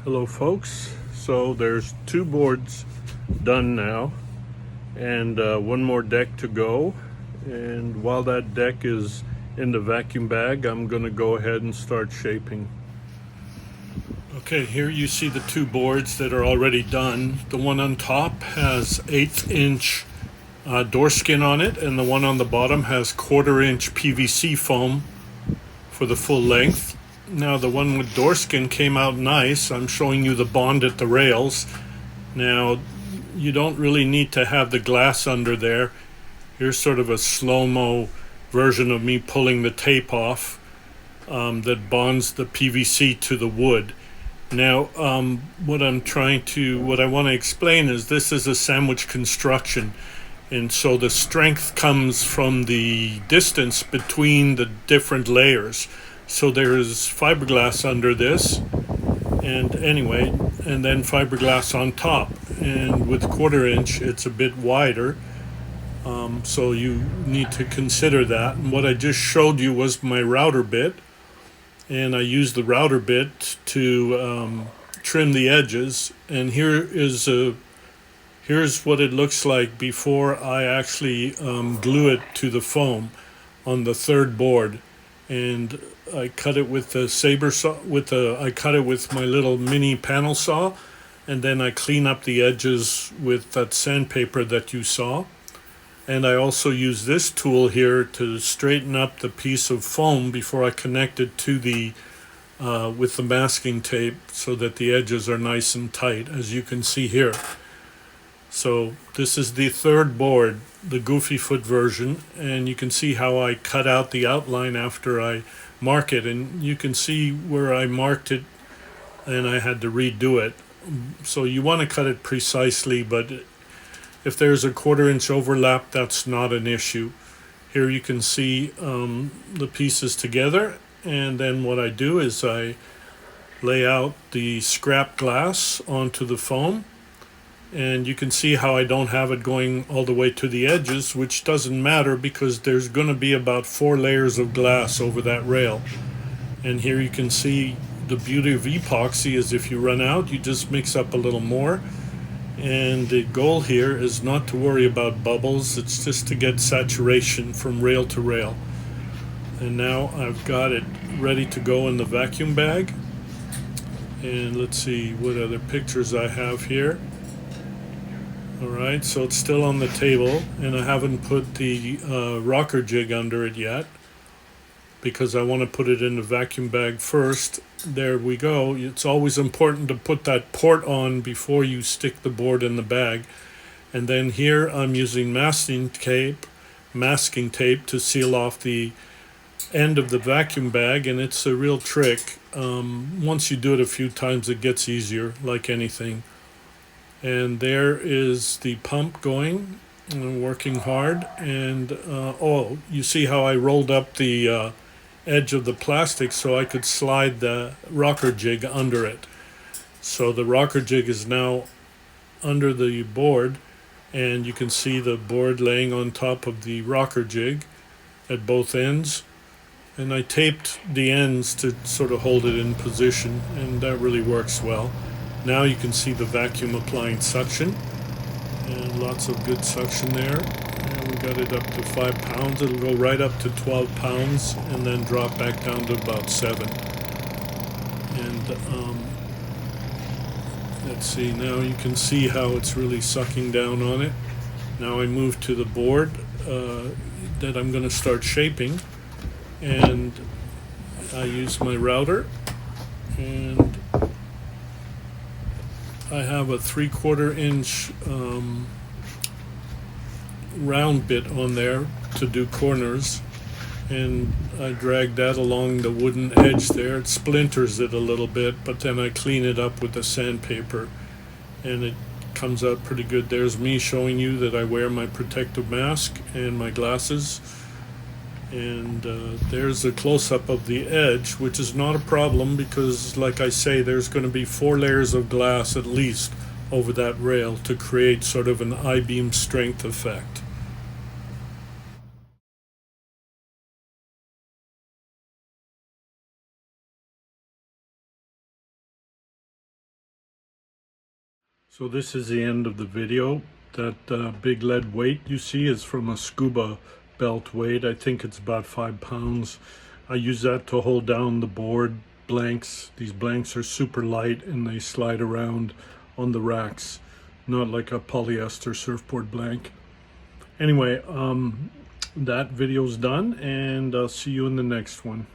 Hello folks, so there's two boards done now and one more deck to go, and while that deck is in the vacuum bag I'm gonna go ahead and start shaping. Okay, here you see the two boards that are already done. The one on top has 1/8 inch door skin on it, and the one on the bottom has 1/4 inch PVC foam for the full length. Now the one with door skin came out nice. I'm showing you the bond at the rails. Now you don't really need to have the glass under there. Here's sort of a slow-mo version of me pulling the tape off that bonds the PVC to the wood. Now what I want to explain is this is a sandwich construction, and so the strength comes from the distance between the different layers. So there is fiberglass under this, and then fiberglass on top. And with 1/4 inch, it's a bit wider. So you need to consider that. And what I just showed you was my router bit, and I used the router bit to trim the edges. And here's what it looks like before I actually glue it to the foam on the third board. And I cut it with the saber saw. I cut it with my little mini panel saw, and then I clean up the edges with that sandpaper that you saw. And I also use this tool here to straighten up the piece of foam before I connect it to the with the masking tape, so that the edges are nice and tight, as you can see here. So this is the third board, the Goofy Foot version, and you can see how I cut out the outline after I mark it, and you can see where I marked it and I had to redo it. So you want to cut it precisely, but if there's a 1/4 inch overlap, that's not an issue. Here you can see the pieces together, and then what I do is I lay out the scrap glass onto the foam. And you can see how I don't have it going all the way to the edges, which doesn't matter because there's going to be about 4 layers of glass over that rail. And here you can see the beauty of epoxy is if you run out, you just mix up a little more. And the goal here is not to worry about bubbles, it's just to get saturation from rail to rail. And now I've got it ready to go in the vacuum bag. And let's see what other pictures I have here. Alright, so it's still on the table, and I haven't put the rocker jig under it yet because I want to put it in the vacuum bag first. There we go. It's always important to put that port on before you stick the board in the bag. And then here I'm using masking tape to seal off the end of the vacuum bag, and it's a real trick. Once you do it a few times, it gets easier, like anything. And there is the pump going and working hard. And oh, you see how I rolled up the edge of the plastic so I could slide the rocker jig under it. So the rocker jig is now under the board, and you can see the board laying on top of the rocker jig at both ends. And I taped the ends to sort of hold it in position, and that really works well. Now you can see the vacuum applying suction, and lots of good suction there. And we got it up to 5 pounds. It'll go right up to 12 pounds and then drop back down to about 7. And let's see, now you can see how it's really sucking down on it. Now I move to the board that I'm going to start shaping, and I use my router, and I have a 3/4 inch round bit on there to do corners, and I drag that along the wooden edge there. It splinters it a little bit, but then I clean it up with the sandpaper, and it comes out pretty good. There's me showing you that I wear my protective mask and my glasses. And there's a close-up of the edge, which is not a problem because, like I say, there's going to be 4 layers of glass at least over that rail to create sort of an I-beam strength effect. So this is the end of the video. That big lead weight you see is from a scuba belt weight. I think it's about 5 pounds. I use that to hold down the board blanks. These blanks are super light and they slide around on the racks, not like a polyester surfboard blank. Anyway, that video's done, and I'll see you in the next one.